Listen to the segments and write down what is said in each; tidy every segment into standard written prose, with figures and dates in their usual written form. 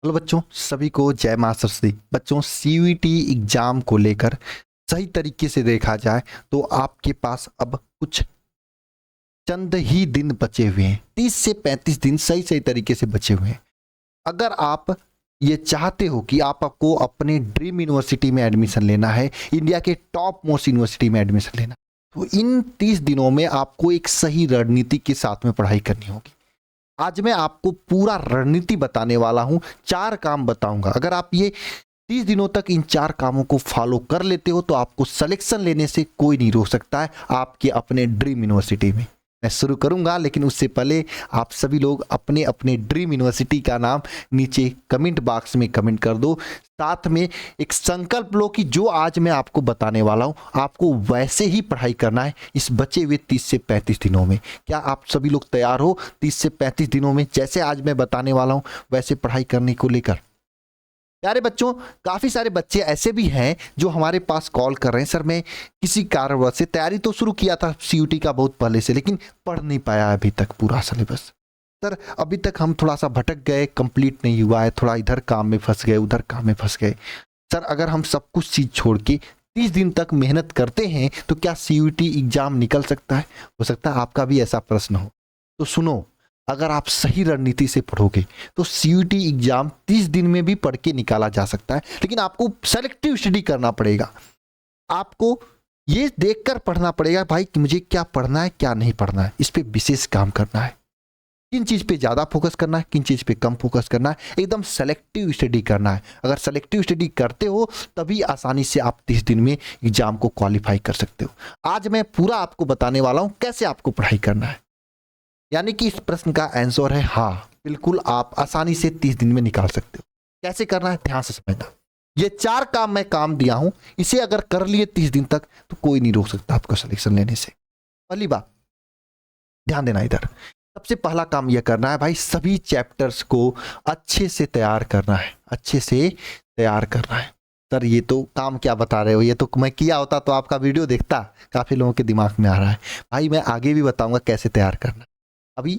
Hello बच्चों, सभी को जय मां सरस्वती। बच्चों, सीयूईटी एग्जाम को लेकर सही तरीके से देखा जाए तो आपके पास अब कुछ चंद ही दिन बचे हुए हैं। 30 से 35 दिन सही सही तरीके से बचे हुए हैं। अगर आप ये चाहते हो कि आपको अपने ड्रीम यूनिवर्सिटी में एडमिशन लेना है, इंडिया के टॉप मोस्ट यूनिवर्सिटी में एडमिशन लेना, तो इन 30 दिनों में आपको एक सही रणनीति के साथ में पढ़ाई करनी होगी। आज मैं आपको पूरा रणनीति बताने वाला हूं, 4 काम बताऊंगा। अगर आप ये 30 दिनों तक इन 4 कामों को फॉलो कर लेते हो तो आपको सिलेक्शन लेने से कोई नहीं रोक सकता है आपके अपने ड्रीम यूनिवर्सिटी में। मैं शुरू करूंगा, लेकिन उससे पहले आप सभी लोग अपने अपने ड्रीम यूनिवर्सिटी का नाम नीचे कमेंट बॉक्स में कमेंट कर दो। साथ में एक संकल्प लो कि जो आज मैं आपको बताने वाला हूं आपको वैसे ही पढ़ाई करना है इस बचे हुए 30 से 35 दिनों में। क्या आप सभी लोग तैयार हो 30 से 35 दिनों में जैसे आज मैं बताने वाला हूं वैसे पढ़ाई करने को लेकर? प्यारे बच्चों, काफ़ी सारे बच्चे ऐसे भी हैं जो हमारे पास कॉल कर रहे हैं, सर मैं किसी कारणवश से तैयारी तो शुरू किया था सीयूटी का बहुत पहले से, लेकिन पढ़ नहीं पाया अभी तक पूरा सिलेबस। सर अभी तक हम थोड़ा सा भटक गए, कंप्लीट नहीं हुआ है, थोड़ा इधर काम में फंस गए, उधर काम में फंस गए। सर अगर हम सब कुछ चीज़ छोड़ के 30 दिन तक मेहनत करते हैं तो क्या सीयूटी एग्जाम निकल सकता है? हो सकता है आपका भी ऐसा प्रश्न हो। तो सुनो, अगर आप सही रणनीति से पढ़ोगे तो सीयूटी एग्जाम 30 दिन में भी पढ़ के निकाला जा सकता है, लेकिन आपको सेलेक्टिव स्टडी करना पड़ेगा। आपको ये देखकर पढ़ना पड़ेगा भाई कि मुझे क्या पढ़ना है क्या नहीं पढ़ना है, इस पे विशेष काम करना है। किन चीज़ पे ज़्यादा फोकस करना है, किन चीज़ पे कम फोकस करना है, एकदम सेलेक्टिव स्टडी करना है। अगर सेलेक्टिव स्टडी करते हो तभी आसानी से आप 30 दिन में एग्जाम को क्वालिफाई कर सकते हो। आज मैं पूरा आपको बताने वाला हूँ कैसे आपको पढ़ाई करना है। यानी कि इस प्रश्न का आंसर है हाँ, बिल्कुल आप आसानी से 30 दिन में निकाल सकते हो। कैसे करना है ध्यान से समझना। ये 4 काम मैं काम दिया हूं, इसे अगर कर लिए 30 दिन तक तो कोई नहीं रोक सकता आपको सिलेक्शन लेने से। पहली बात ध्यान देना, इधर सबसे पहला काम यह करना है भाई, सभी चैप्टर्स को अच्छे से तैयार करना है, अच्छे से तैयार करना है। सर ये तो काम क्या बता रहे हो, ये तो मैं किया होता तो आपका वीडियो देखता। काफ़ी लोगों के दिमाग में आ रहा है भाई मैं आगे भी बताऊंगा कैसे तैयार करना। अभी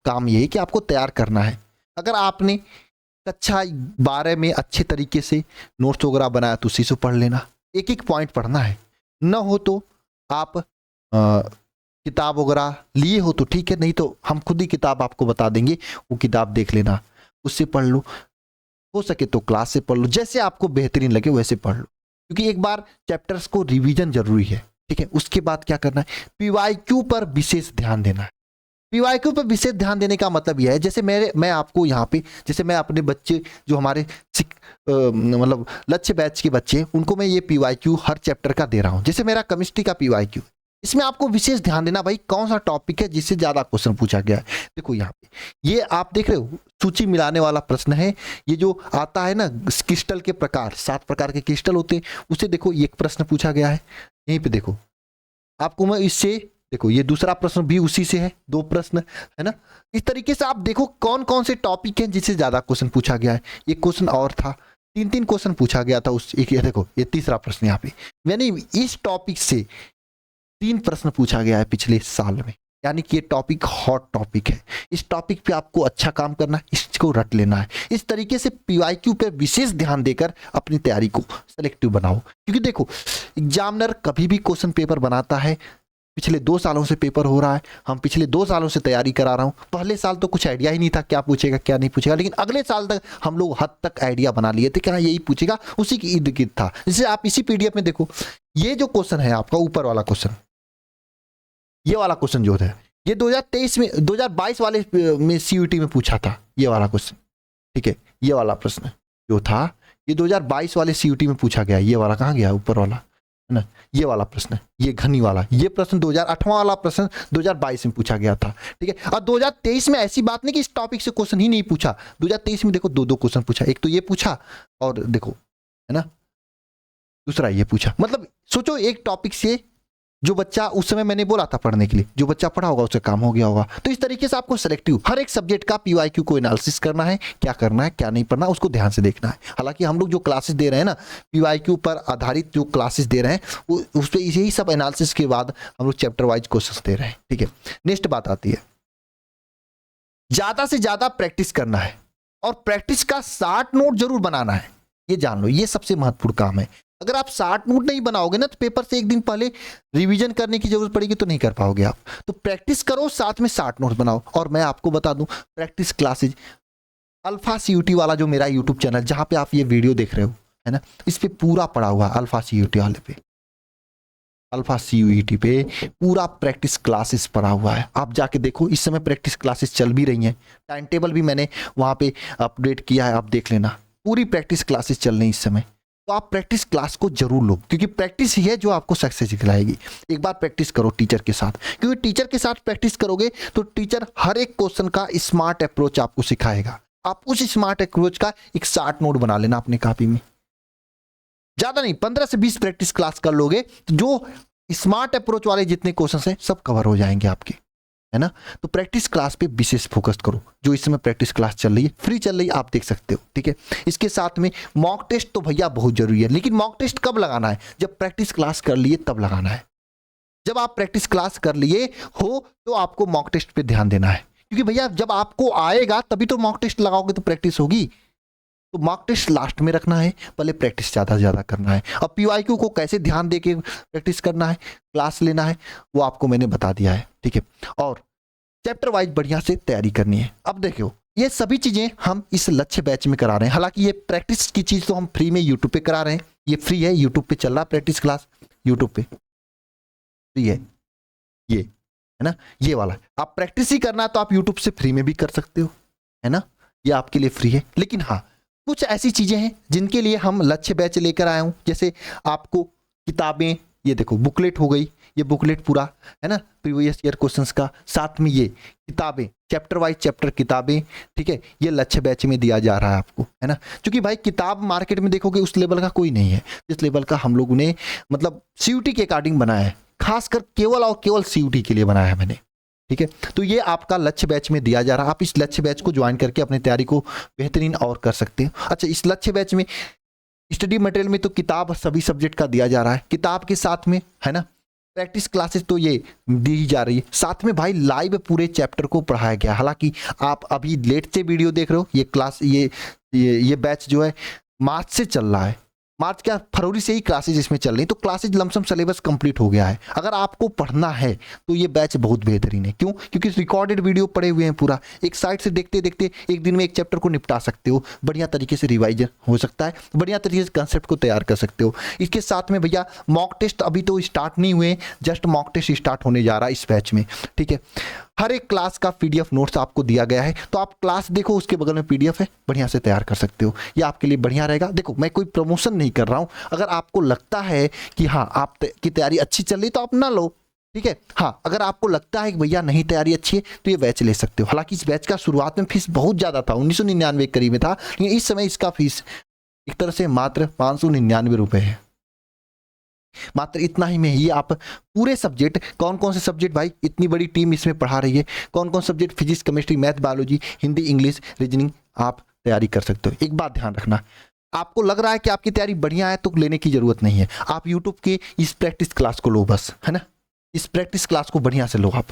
काम ये है कि आपको तैयार करना है। अगर आपने कक्षा 12 में अच्छे तरीके से नोट्स वगैरह बनाया तो उसी से पढ़ लेना, एक एक पॉइंट पढ़ना है। न हो तो आप किताब वगैरह लिए हो तो ठीक है, नहीं तो हम खुद ही किताब आपको बता देंगे, वो किताब देख लेना, उससे पढ़ लो। हो सके तो क्लास से पढ़ लो, जैसे आपको बेहतरीन लगे वैसे पढ़ लो, क्योंकि एक बार चैप्टर्स को रिवीजन जरूरी है। ठीक है, उसके बाद क्या करना है, पीवाईक्यू पर विशेष ध्यान देना है। पीवाईक्यू पर विशेष ध्यान देने का मतलब यह है, जैसे मैं आपको यहाँ पे, जैसे मैं अपने बच्चे जो हमारे मतलब लक्ष्य बैच के बच्चे, उनको मैं ये पीवाईक्यू हर चैप्टर का दे रहा हूँ। जैसे मेरा केमिस्ट्री का पीवाईक्यू, इसमें आपको विशेष ध्यान देना भाई कौन सा टॉपिक है जिससे ज्यादा क्वेश्चन पूछा गया है। देखो यहाँ पे ये आप देख रहे हो, सूची मिलाने वाला प्रश्न है। ये जो आता है ना क्रिस्टल के प्रकार, 7 प्रकार के क्रिस्टल होते हैं, उसे देखो एक प्रश्न पूछा गया है। यहीं पे देखो आपको मैं इससे, देखो ये दूसरा प्रश्न भी उसी से है, 2 प्रश्न है ना। इस तरीके से आप देखो कौन कौन से टॉपिक हैं जिससे ज्यादा क्वेश्चन पूछा गया है। एक क्वेश्चन और था, 3 क्वेश्चन पूछा गया था उस एक, ये देखो ये तीसरा प्रश्न यहाँ पे, यानी इस टॉपिक से 3 प्रश्न पूछा गया है पिछले साल में। यानी कि ये टॉपिक हॉट टॉपिक है, इस टॉपिक पे आपको अच्छा काम करना है, इसको रट लेना है। इस तरीके से पीवाईक्यू पे विशेष ध्यान देकर अपनी तैयारी को सेलेक्टिव बनाओ। क्योंकि देखो एग्जामिनर कभी भी क्वेश्चन पेपर बनाता है, पिछले 2 सालों से पेपर हो रहा है, हम पिछले 2 सालों से तैयारी करा रहा हूँ। पहले साल तो कुछ आइडिया ही नहीं था क्या पूछेगा क्या नहीं पूछेगा, लेकिन अगले साल तक हम लोग हद तक आइडिया बना लिए थे कि हाँ यही पूछेगा, उसी की इर्द गिर्द था। जैसे आप इसी पीडीएफ में देखो, ये जो क्वेश्चन है आपका ऊपर वाला क्वेश्चन, ये वाला क्वेश्चन जो है ये 2023 में 2022 वाले में सीयूटी में पूछा था, ये वाला क्वेश्चन। ठीक है, ये वाला प्रश्न जो था ये 2022 वाले सीयूटी में पूछा गया। ये वाला कहाँ गया, ऊपर वाला है ना, ये वाला प्रश्न, ये घनी वाला, ये प्रश्न 2008वां वाला प्रश्न 2022 में पूछा गया था। ठीक है, और 2023 में ऐसी बात नहीं कि इस टॉपिक से क्वेश्चन ही नहीं पूछा। 2023 में देखो 2 क्वेश्चन पूछा, एक तो ये पूछा और देखो है ना दूसरा ये पूछा। मतलब सोचो एक टॉपिक से जो बच्चा उस समय मैंने बोला था पढ़ने के लिए, जो बच्चा पढ़ा होगा उससे काम हो गया होगा। तो इस तरीके से आपको सेलेक्टिव हर एक सब्जेक्ट का पीवाईक्यू को एनालिसिस करना है, क्या करना है क्या नहीं पढ़ना उसको ध्यान से देखना है। हालांकि हम लोग जो क्लासेस दे रहे हैं ना, पीवाईक्यू पर आधारित जो क्लासेस दे रहे हैं उस पर यही सब एनालिसिस के बाद हम लोग चैप्टर वाइज क्वेश्चन दे रहे हैं। ठीक है, नेक्स्ट बात आती है, ज्यादा से ज्यादा प्रैक्टिस करना है। और प्रैक्टिस का 60 नोट जरूर बनाना है, ये जान लो, ये सबसे महत्वपूर्ण काम है। अगर आप 60 नोट नहीं बनाओगे ना तो पेपर से एक दिन पहले रिवीजन करने की जरूरत पड़ेगी तो नहीं कर पाओगे आप। तो प्रैक्टिस करो, साथ में 60 नोट बनाओ। और मैं आपको बता दूं, प्रैक्टिस क्लासेज अल्फा सीयूटी वाला जो मेरा यूट्यूब चैनल जहां पे आप ये वीडियो देख रहे हो है ना, इस पे पूरा पड़ा हुआ है, अल्फा सीयूटी वाले पे, अल्फा सीयूईटी पे पूरा प्रैक्टिस क्लासेस पड़ा हुआ है। आप जाके देखो, इस समय प्रैक्टिस क्लासेस चल भी रही हैं, टाइम टेबल भी मैंने वहाँ पे अपडेट किया है, आप देख लेना, पूरी प्रैक्टिस क्लासेस चल रही हैं इस समय। तो आप प्रैक्टिस क्लास को जरूर लो, क्योंकि प्रैक्टिस ही है जो आपको सक्सेस दिलाएगी। एक बार प्रैक्टिस करो टीचर के साथ, क्योंकि टीचर के साथ प्रैक्टिस करोगे तो टीचर हर एक क्वेश्चन का स्मार्ट अप्रोच आपको सिखाएगा। आप उस स्मार्ट अप्रोच का एक 60 नोट बना लेना अपनी कॉपी में, ज्यादा नहीं, 15 से 20 प्रैक्टिस क्लास कर लोगे तो जो स्मार्ट अप्रोच वाले जितने क्वेश्चन हैं सब कवर हो जाएंगे आपके, है ना। तो प्रैक्टिस क्लास पे विशेष फोकस करो, जो इस समय प्रैक्टिस क्लास चल रही है, फ्री चल रही है, आप देख सकते हो, ठीक है। इसके साथ में मॉक टेस्ट तो भैया बहुत जरूरी है, लेकिन मॉक टेस्ट कब लगाना है? जब प्रैक्टिस क्लास कर लिए तब लगाना है। जब आप प्रैक्टिस क्लास कर लिए हो तो आपको मॉक टेस्ट पे ध्यान देना है, क्योंकि भैया जब आपको आएगा तभी तो मॉक टेस्ट लगाओगे तो प्रैक्टिस होगी। तो मॉक टेस्ट लास्ट में रखना है, पहले प्रैक्टिस ज़्यादा से ज़्यादा करना है। अब पीवाईक्यू को कैसे ध्यान दे के प्रैक्टिस करना है, क्लास लेना है, वो आपको मैंने बता दिया है, ठीक है। और चैप्टर वाइज बढ़िया से तैयारी करनी है। अब देखो, ये सभी चीज़ें हम इस लक्ष्य बैच में करा रहे हैं। हालांकि ये प्रैक्टिस की चीज़ तो हम फ्री में यूट्यूब पे करा रहे हैं, ये फ्री है, यूट्यूब पे चल रहा प्रैक्टिस क्लास, यूट्यूब पे फ्री है, ये है ना, ये वाला। आप प्रैक्टिस ही करना है तो आप यूट्यूब से फ्री में भी कर सकते हो, है ना, ये आपके लिए फ्री है। लेकिन हाँ, कुछ ऐसी चीजें हैं जिनके लिए हम लक्ष्य बैच लेकर आए हूं, जैसे आपको किताबें, ये देखो बुकलेट हो गई, ये बुकलेट पूरा है ना प्रीवियस ईयर क्वेश्चंस का, साथ में ये किताबें चैप्टर वाइज चैप्टर किताबें, ठीक है, ये लक्ष्य बैच में दिया जा रहा है आपको, है ना। क्योंकि भाई किताब मार्केट में देखोगे उस लेवल का कोई नहीं है जिस लेवल का हम लोगों ने मतलब सीयूटी के अकॉर्डिंग बनाया है, खासकर केवल और केवल सीयूटी के लिए बनाया है मैंने, ठीक है। तो ये आपका लक्ष्य बैच में दिया जा रहा है, आप इस लक्ष्य बैच को ज्वाइन करके अपनी तैयारी को बेहतरीन और कर सकते हैं। अच्छा, इस लक्ष्य बैच में स्टडी मटेरियल में तो किताब सभी सब्जेक्ट का दिया जा रहा है, किताब के साथ में है ना प्रैक्टिस क्लासेस तो ये दी जा रही है, साथ में भाई लाइव पूरे चैप्टर को पढ़ाया गया। हालांकि आप अभी लेट से वीडियो देख रहे हो, ये क्लास ये बैच जो है मार्च से चल रहा है, मार्च क्या फरवरी से ही क्लासेज इसमें चल रही, तो क्लासेज लमसम सिलेबस कंप्लीट हो गया है। अगर आपको पढ़ना है तो ये बैच बहुत बेहतरीन है। क्यों? क्योंकि रिकॉर्डेड वीडियो पड़े हुए हैं, पूरा एक साइड से देखते देखते एक दिन में एक चैप्टर को निपटा सकते हो, बढ़िया तरीके से रिवाइजन हो सकता है, बढ़िया तरीके से कंसेप्ट को तैयार कर सकते हो। इसके साथ में भैया मॉक टेस्ट अभी तो स्टार्ट नहीं हुए, जस्ट मॉक टेस्ट स्टार्ट होने जा रहा है इस बैच में, ठीक है। हर एक क्लास का पीडीएफ नोट्स आपको दिया गया है, तो आप क्लास देखो, उसके बगल में पीडीएफ है, बढ़िया से तैयार कर सकते हो, ये आपके लिए बढ़िया रहेगा। देखो, मैं कोई प्रमोशन नहीं कर रहा हूं, अगर आपको लगता है कि हाँ आप की तैयारी अच्छी चल रही तो आप ना लो, ठीक है। हाँ, अगर आपको लगता है कि भैया नहीं तैयारी अच्छी है तो ये बैच ले सकते हो। हालांकि इस बैच का शुरुआत में फीस बहुत ज़्यादा था, 1999 करीब में था, लेकिन इस समय इसका फीस एक तरह से मात्र 599 रुपये है, मात्र इतना ही में ही आप पूरे सब्जेक्ट, कौन कौन से सब्जेक्ट भाई, इतनी बड़ी टीम इसमें पढ़ा रही है, कौन कौन subject physics chemistry math biology Hindi English reasoning आप तैयारी कर सकते हो। एक बात ध्यान रखना, आपको लग रहा है कि आपकी तैयारी बढ़िया है तो लेने की जरूरत नहीं है, आप यूट्यूब के इस प्रैक्टिस क्लास को लो बस, है ना, इस प्रैक्टिस क्लास को बढ़िया से लो आप,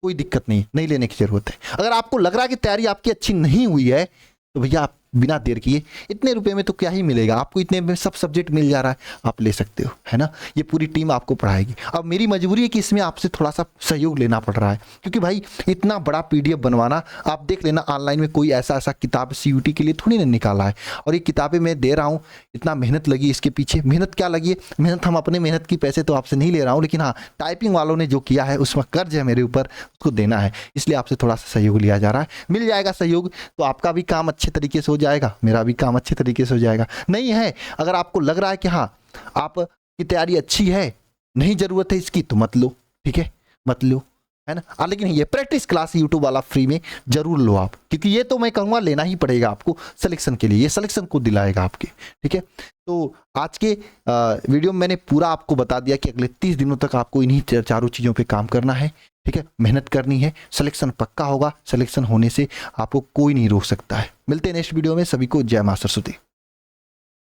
कोई दिक्कत नहीं लेने की जरूरत है। अगर आपको लग रहा है कि तैयारी आपकी अच्छी नहीं हुई है तो भैया आप बिना देर किए, इतने रुपए में तो क्या ही मिलेगा आपको, इतने में सब सब्जेक्ट मिल जा रहा है, आप ले सकते हो, है ना। ये पूरी टीम आपको पढ़ाएगी। अब मेरी मजबूरी है कि इसमें आपसे थोड़ा सा सहयोग लेना पड़ रहा है, क्योंकि भाई इतना बड़ा पीडीएफ बनवाना, आप देख लेना ऑनलाइन में कोई ऐसा किताब सीयूटी के लिए थोड़ी ना निकाला है, और ये किताबें मैं दे रहा हूँ, इतना मेहनत लगी इसके पीछे, मेहनत क्या लगी है, मेहनत हम अपने मेहनत की पैसे तो आपसे नहीं ले रहा हूँ, लेकिन हाँ टाइपिंग वालों ने जो किया है उसमें कर्ज है मेरे ऊपर, उसको देना है, इसलिए आपसे थोड़ा सा सहयोग लिया जा रहा है। मिल जाएगा सहयोग तो आपका भी काम अच्छे तरीके से हो जाएगा, मेरा भी काम अच्छे तरीके से हो जाएगा। नहीं है, अगर आपको लग रहा है कि हाँ आपकी तैयारी अच्छी है, नहीं जरूरत है इसकी, तो मत लो, ठीक है, मत लो, है ना। लेकिन ये प्रैक्टिस क्लास यूट्यूब वाला फ्री में जरूर लो आप, क्योंकि ये तो मैं कहूँगा लेना ही पड़ेगा आपको सिलेक्शन के लिए, ये सिलेक्शन को दिलाएगा आपके, ठीक है। तो आज के वीडियो में मैंने पूरा आपको बता दिया कि अगले 30 दिनों तक आपको इन्हीं चारों चीज़ों पे काम करना है, ठीक है, मेहनत करनी है, सिलेक्शन पक्का होगा, सिलेक्शन होने से आपको कोई नहीं रोक सकता है। मिलते हैं नेक्स्ट वीडियो में, सभी को जय मां सरस्वती।